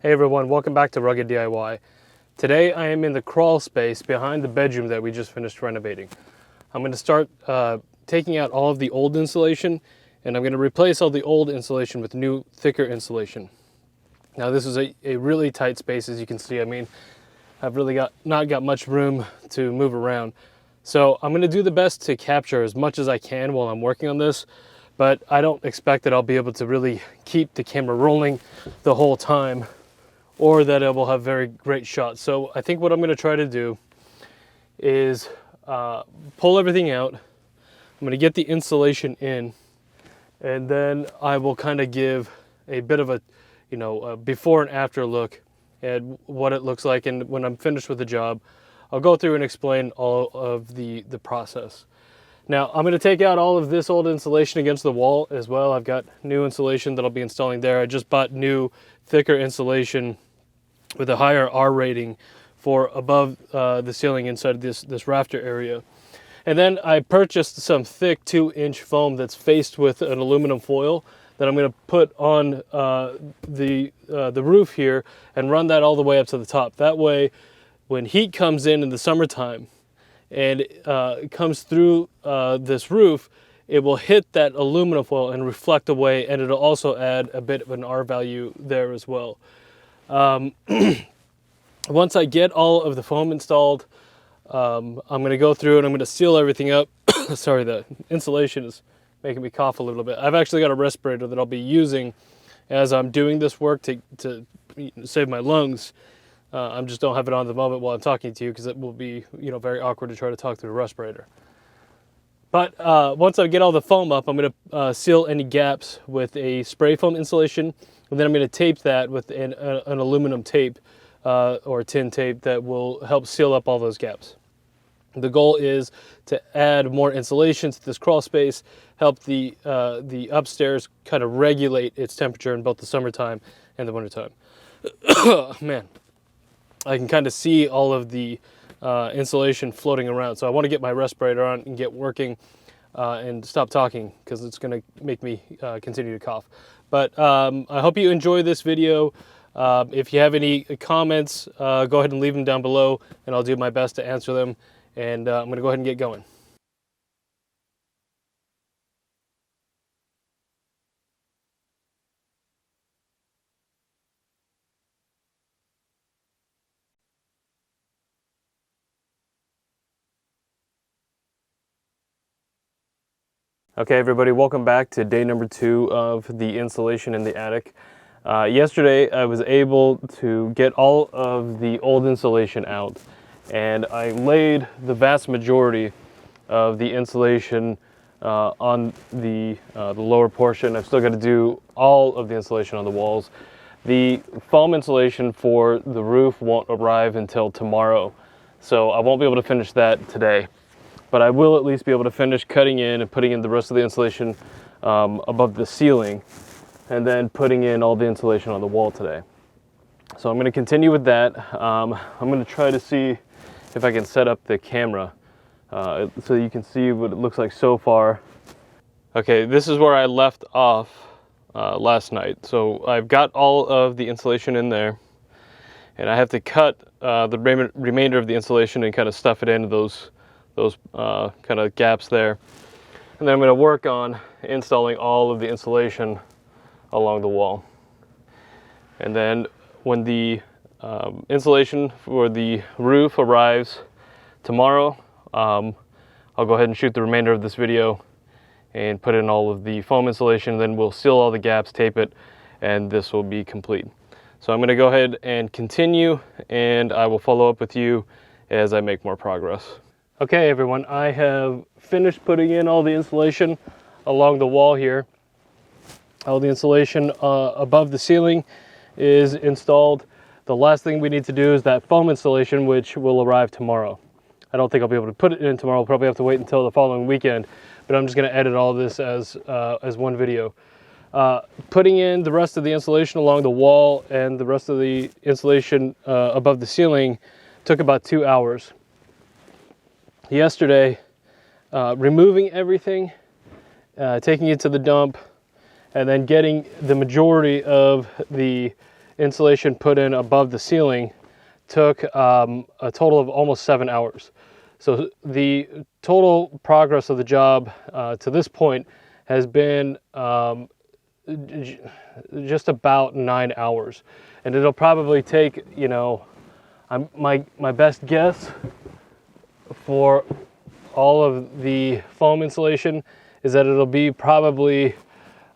Hey everyone, welcome back to Rugged DIY. Today I am in the crawl space behind the bedroom that we just finished renovating. I'm going to start taking out all of the old insulation, and I'm going to replace all the old insulation with new, thicker insulation. Now this is a really tight space, as you can see. I mean, I've really not got much room to move around. So I'm going to do the best to capture as much as I can while I'm working on this, but I don't expect that I'll be able to really keep the camera rolling the whole time, or that it will have very great shots. So I think what I'm going to try to do is pull everything out. I'm going to get the insulation in, and then I will kind of give a bit of a, a before and after look at what it looks like. And when I'm finished with the job, I'll go through and explain all of the process. Now I'm going to take out all of this old insulation against the wall as well. I've got new insulation that I'll be installing there. I just bought new, thicker insulation with a higher R rating for above the ceiling inside this rafter area. And then I purchased some thick 2-inch foam that's faced with an aluminum foil that I'm going to put on the roof here and run that all the way up to the top. That way, when heat comes in the summertime and it comes through this roof, it will hit that aluminum foil and reflect away, and it'll also add a bit of an R value there as well. Once I get all of the foam installed, I'm going to go through and I'm going to seal everything up. Sorry, the insulation is making me cough a little bit. I've actually got a respirator that I'll be using as I'm doing this work to save my lungs. I just don't have it on at the moment while I'm talking to you, because it will be very awkward to try to talk through a respirator. But once I get all the foam up, I'm going to seal any gaps with a spray foam insulation. And then I'm going to tape that with an aluminum tape or tin tape that will help seal up all those gaps. The goal is to add more insulation to this crawl space, help the upstairs kind of regulate its temperature in both the summertime and the wintertime. Man, I can kind of see all of the insulation floating around. So I want to get my respirator on and get working and stop talking, because it's going to make me continue to cough. But I hope you enjoy this video. If you have any comments, go ahead and leave them down below, and I'll do my best to answer them. And I'm going to go ahead and get going. Okay, everybody, welcome back to day number 2 of the insulation in the attic. Yesterday, I was able to get all of the old insulation out, and I laid the vast majority of the insulation on the lower portion. I've still got to do all of the insulation on the walls. The foam insulation for the roof won't arrive until tomorrow, so I won't be able to finish that today. But I will at least be able to finish cutting in and putting in the rest of the insulation above the ceiling, and then putting in all the insulation on the wall today. So I'm going to continue with that. I'm going to try to see if I can set up the camera so you can see what it looks like so far. Okay, this is where I left off last night. So I've got all of the insulation in there, and I have to cut the remainder of the insulation and kind of stuff it into those kind of gaps there. And then I'm going to work on installing all of the insulation along the wall. And then when the insulation for the roof arrives tomorrow, I'll go ahead and shoot the remainder of this video and put in all of the foam insulation. Then we'll seal all the gaps, tape it, and this will be complete. So I'm going to go ahead and continue, and I will follow up with you as I make more progress. Okay, everyone, I have finished putting in all the insulation along the wall here. All the insulation above the ceiling is installed. The last thing we need to do is that foam installation, which will arrive tomorrow. I don't think I'll be able to put it in tomorrow. I'll probably have to wait until the following weekend, but I'm just going to edit all of this as one video. Putting in the rest of the insulation along the wall and the rest of the insulation above the ceiling took about 2 hours. Yesterday, removing everything, taking it to the dump, and then getting the majority of the insulation put in above the ceiling took a total of almost 7 hours. So the total progress of the job to this point has been just about 9 hours, and it'll probably take, you know, my best guess for all of the foam insulation is that it'll be probably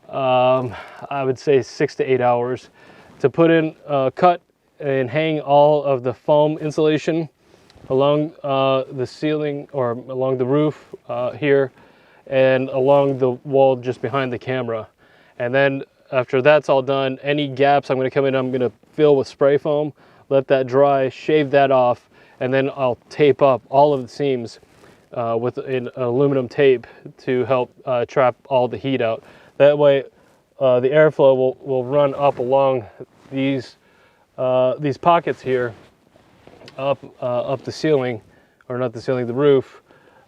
I would say 6 to 8 hours to put in, cut and hang all of the foam insulation along the ceiling or along the roof here and along the wall just behind the camera. And then after that's all done, any gaps I'm going to come in, I'm going to fill with spray foam, let that dry, shave that off, and then I'll tape up all of the seams with an aluminum tape to help trap all the heat out. That way the airflow will run up along these pockets here, up the ceiling, or not the ceiling, the roof,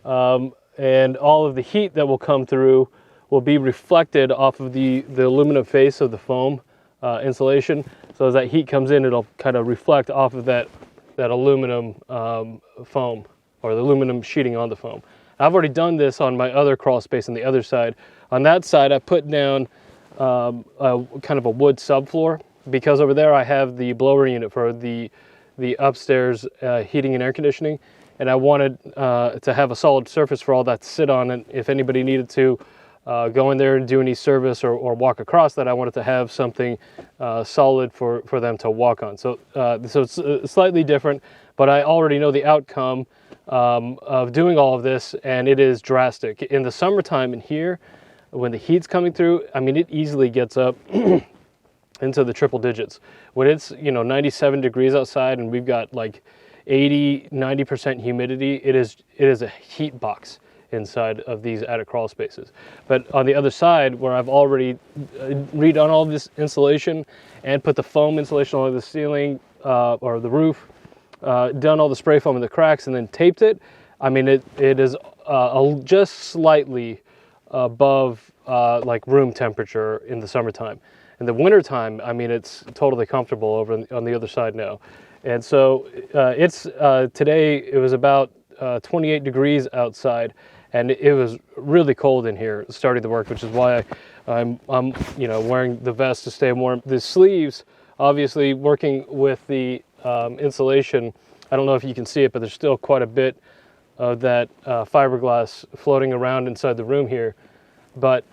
and all of the heat that will come through will be reflected off of the aluminum face of the foam insulation. So as that heat comes in, it'll kind of reflect off of that aluminum foam, or the aluminum sheeting on the foam. I've already done this on my other crawl space on the other side. On that side, I put down kind of a wood subfloor, because over there I have the blower unit for the upstairs heating and air conditioning, and I wanted to have a solid surface for all that to sit on, and if anybody needed to go in there and do any service or walk across that, I wanted to have something solid for them to walk on. So it's slightly different, but I already know the outcome of doing all of this, and it is drastic. In the summertime in here, when the heat's coming through, I mean, it easily gets up into the triple digits. When it's, you know, 97 degrees outside and we've got like 80-90% humidity, it is a heat box inside of these attic crawl spaces. But on the other side, where I've already redone all this insulation and put the foam insulation along the ceiling or the roof, done all the spray foam in the cracks and then taped it, I mean, it is just slightly above like room temperature in the summertime. In the wintertime, I mean, it's totally comfortable over on the other side now. And so it's today it was about 28 degrees outside, and it was really cold in here starting the work, which is why I'm you know, wearing the vest to stay warm. The sleeves, obviously working with the insulation, I don't know if you can see it, but there's still quite a bit of that fiberglass floating around inside the room here. But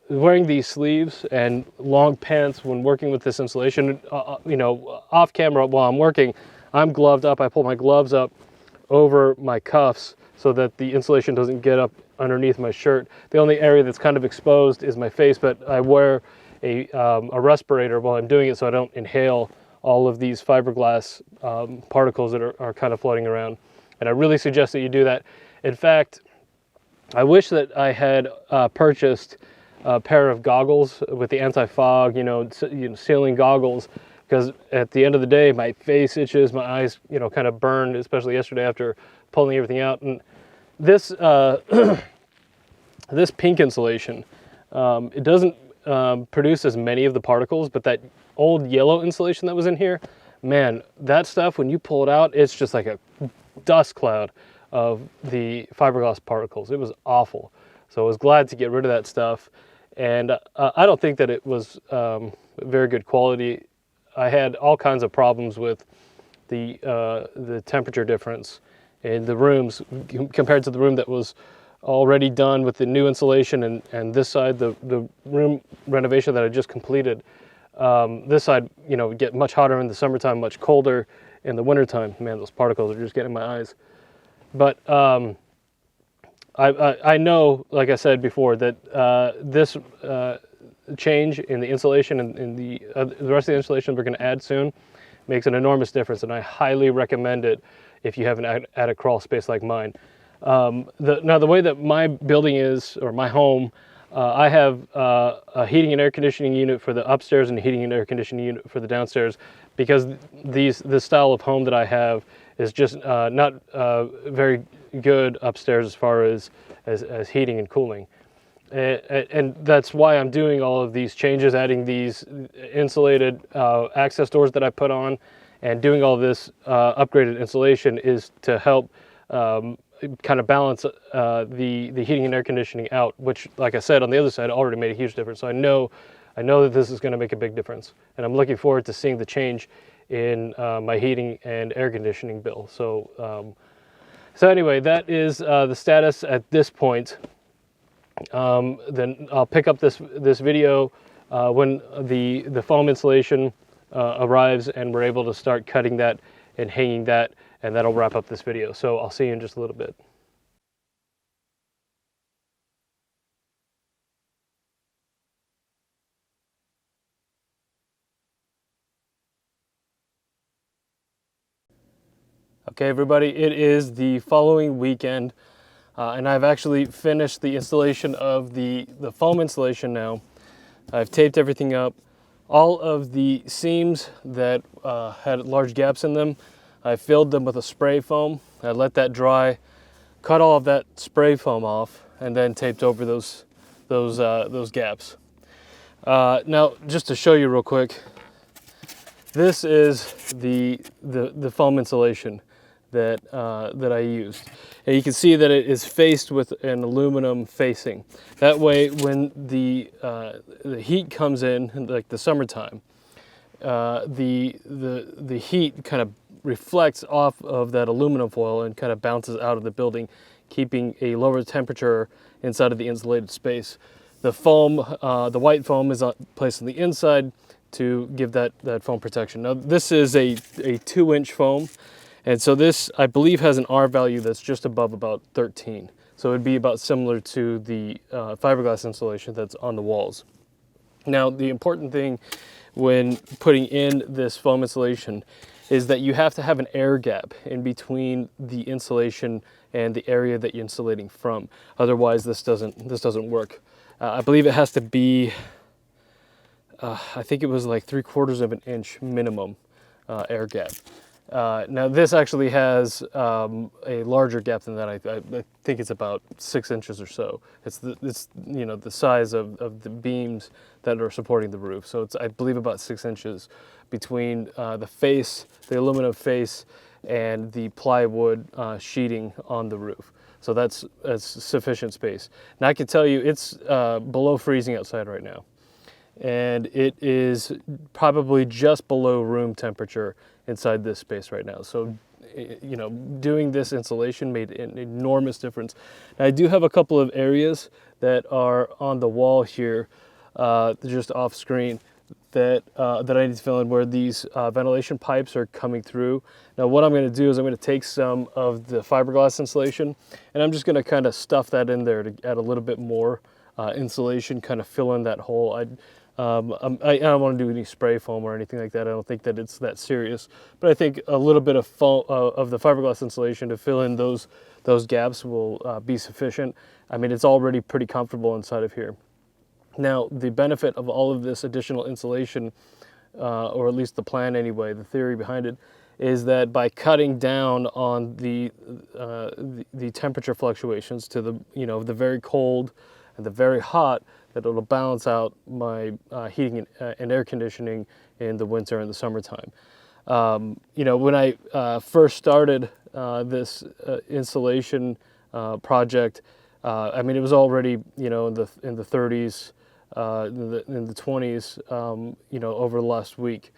wearing these sleeves and long pants when working with this insulation, you know, off camera while I'm working, I'm gloved up. I pull my gloves up over my cuffs so that the insulation doesn't get up underneath my shirt. The only area that's kind of exposed is my face, but I wear a respirator while I'm doing it so I don't inhale all of these fiberglass particles that are kind of floating around. And I really suggest that you do that. In fact, I wish that I had purchased a pair of goggles with the anti-fog, you know, ceiling goggles, because at the end of the day, my face itches, my eyes, you know, kind of burned, especially yesterday after pulling everything out. And this this pink insulation, it doesn't produce as many of the particles, but that old yellow insulation that was in here, man, that stuff, when you pull it out, it's just like a dust cloud of the fiberglass particles. It was awful. So I was glad to get rid of that stuff. And I don't think that it was very good quality. I had all kinds of problems with the temperature difference in the rooms compared to the room that was already done with the new insulation, and this side, the room renovation that I just completed. This side, you know, would get much hotter in the summertime, much colder in the wintertime. Man, those particles are just getting in my eyes. But I know, like I said before, that this change in the insulation and in the rest of the insulation we're going to add soon makes an enormous difference, and I highly recommend it if you have an attic crawl space like mine. Now, the way that my building is, or my home, I have a heating and air conditioning unit for the upstairs and a heating and air conditioning unit for the downstairs, because this style of home that I have is just not very good upstairs as far as heating and cooling. And that's why I'm doing all of these changes, adding these insulated access doors that I put on, and doing all this upgraded insulation is to help kind of balance the heating and air conditioning out, which, like I said, on the other side already made a huge difference. So I know that this is going to make a big difference, and I'm looking forward to seeing the change in my heating and air conditioning bill. So anyway, that is the status at this point. Then I'll pick up this video when the foam insulation arrives and we're able to start cutting that and hanging that, and that'll wrap up this video. So I'll see you in just a little bit. Okay, everybody, it is the following weekend. And I've actually finished the installation of the foam insulation now. I've taped everything up. All of the seams that had large gaps in them, I filled them with a spray foam. I let that dry, cut all of that spray foam off, and then taped over those gaps. Now, just to show you real quick, this is the foam insulation that I used. And you can see that it is faced with an aluminum facing. That way, when the heat comes in like the summertime, the heat kind of reflects off of that aluminum foil and kind of bounces out of the building, keeping a lower temperature inside of the insulated space. The foam, the white foam, is placed on the inside to give that foam protection. Now, this is a 2-inch foam. And so this, I believe, has an R value that's just above about 13. So it'd be about similar to the fiberglass insulation that's on the walls. Now, the important thing when putting in this foam insulation is that you have to have an air gap in between the insulation and the area that you're insulating from. Otherwise, this doesn't work. I believe it has to be, I think it was like 3/4 of an inch minimum air gap. Now this actually has a larger gap than that. I think it's about 6 inches or so. It's the size of the beams that are supporting the roof. So it's, I believe, about 6 inches between the face, the aluminum face, and the plywood sheeting on the roof. So that's sufficient space. Now I can tell you it's below freezing outside right now, and it is probably just below room temperature inside this space right now. So, doing this insulation made an enormous difference. Now, I do have a couple of areas that are on the wall here, just off screen, that I need to fill in where these ventilation pipes are coming through. Now, what I'm going to do is I'm going to take some of the fiberglass insulation, and I'm just going to kind of stuff that in there to add a little bit more insulation, kind of fill in that hole. I don't want to do any spray foam or anything like that. I don't think that it's that serious, but I think a little bit of foam, of the fiberglass insulation to fill in those gaps will be sufficient. I mean, it's already pretty comfortable inside of here. Now, the benefit of all of this additional insulation, or at least the plan anyway, the theory behind it, is that by cutting down on the temperature fluctuations to the very cold and the very hot, that it'll balance out my heating and air conditioning in the winter and the summertime. When I first started this insulation project, I mean, it was already in the 30s, in the 20s, over the last week,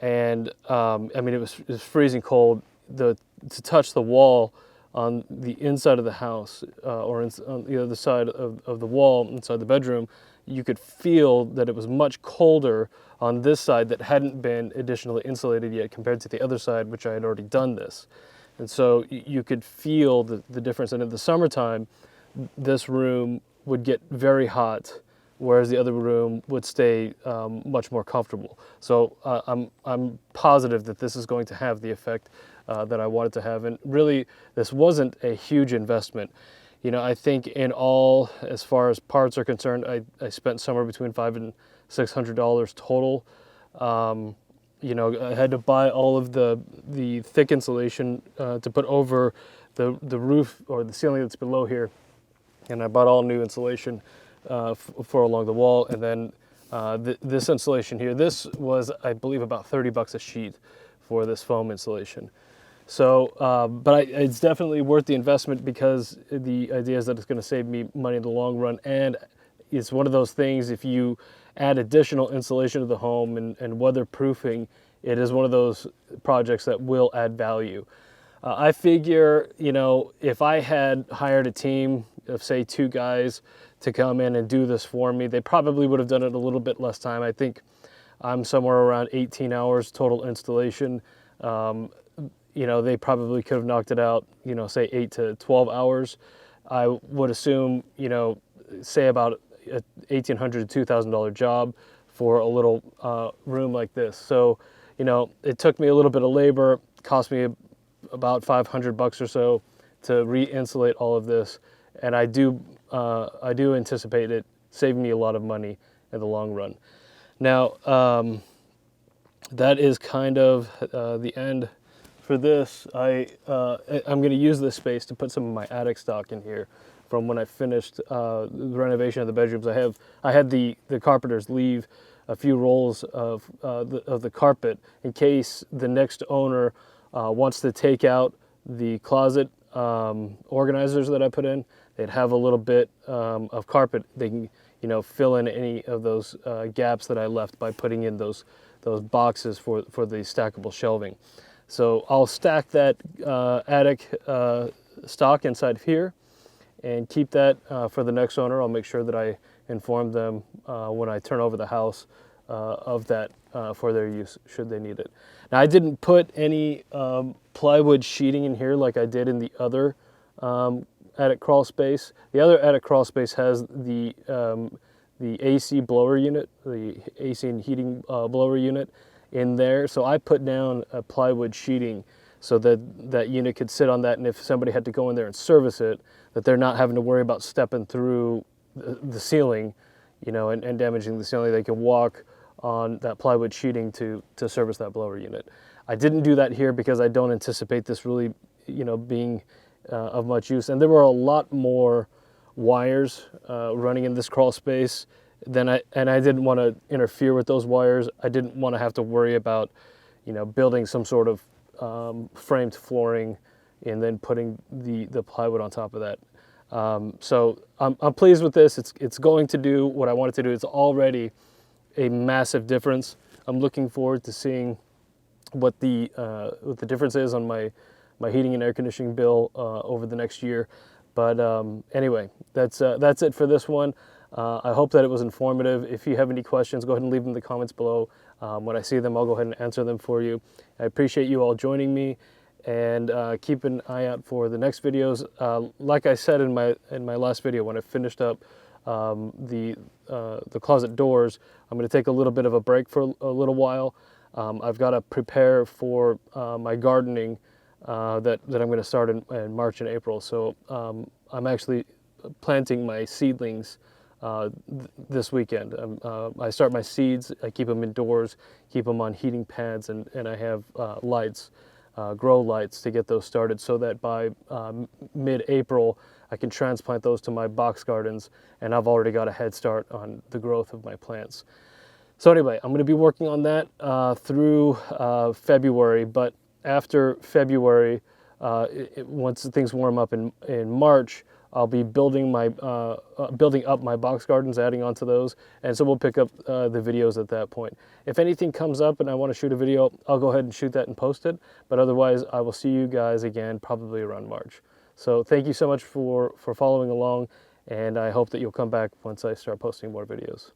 and I mean, it was freezing cold. To touch the wall on the inside of the house, or on the other side of the wall inside the bedroom, you could feel that it was much colder on this side that hadn't been additionally insulated yet compared to the other side, which I had already done this. And so you could feel the difference. And in the summertime, this room would get very hot, whereas the other room would stay much more comfortable. So I'm positive that this is going to have the effect that I wanted to have. And really, this wasn't a huge investment. I think in all, as far as parts are concerned, I spent somewhere between $500 and $600 total. I had to buy all of the thick insulation to put over the roof or the ceiling that's below here, and I bought all new insulation for along the wall, and then this insulation here. This was, I believe, about 30 bucks a sheet for this foam insulation. So, but it's definitely worth the investment because the idea is that it's going to save me money in the long run, and it's one of those things, if you add additional insulation to the home and weatherproofing, it is one of those projects that will add value. I figure, you know, if I had hired a team of, say, 2 guys to come in and do this for me, they probably would have done it a little bit less time. I think I'm somewhere around 18 hours total installation. You know, they probably could have knocked it out, you know, say 8 to 12 hours. I would assume, you know, say about a $1,800 to $2,000 job for a little room like this. So, you know, it took me a little bit of labor, cost me about 500 bucks or so to re-insulate all of this, and I do anticipate it saving me a lot of money in the long run. Now, that is kind of the end for this. I'm going to use this space to put some of my attic stock in here from when I finished the renovation of the bedrooms. I had the carpenters leave a few rolls of the carpet in case the next owner wants to take out the closet organizers that I put in. They'd have a little bit of carpet. They can, you know, fill in any of those gaps that I left by putting in those boxes for the stackable shelving. So I'll stack that attic stock inside of here and keep that for the next owner. I'll make sure that I inform them when I turn over the house of that for their use should they need it. Now, I didn't put any plywood sheeting in here like I did in the other attic crawl space. The other attic crawl space has the AC blower unit, the AC and heating blower unit in there. So I put down a plywood sheeting so that that unit could sit on that, and if somebody had to go in there and service it, that they're not having to worry about stepping through the ceiling, you know, and damaging the ceiling. They can walk on that plywood sheeting to service that blower unit. I didn't do that here because I don't anticipate this really, you know, being of much use. And there were a lot more wires running in this crawl space and I didn't want to interfere with those wires. I didn't want to have to worry about, you know, building some sort of framed flooring and then putting the plywood on top of that. So I'm pleased with this. It's going to do what I want it to do. It's already a massive difference. I'm looking forward to seeing what the difference is on my heating and air conditioning bill over the next year. But anyway, that's it for this one. I hope that it was informative. If you have any questions, go ahead and leave them in the comments below. When I see them, I'll go ahead and answer them for you. I appreciate you all joining me, and keep an eye out for the next videos. Like I said in my last video, when I finished up the closet doors, I'm going to take a little bit of a break for a little while. I've got to prepare for my gardening that I'm going to start in March and April. So I'm actually planting my seedlings this weekend. I start my seeds, I keep them indoors, keep them on heating pads, and I have lights, grow lights to get those started so that by mid-April I can transplant those to my box gardens, and I've already got a head start on the growth of my plants. So anyway, I'm going to be working on that through February, but after February, once things warm up in March, I'll be building up my box gardens, adding onto those, and so we'll pick up the videos at that point. If anything comes up and I want to shoot a video, I'll go ahead and shoot that and post it, but otherwise I will see you guys again probably around March. So thank you so much for following along, and I hope that you'll come back once I start posting more videos.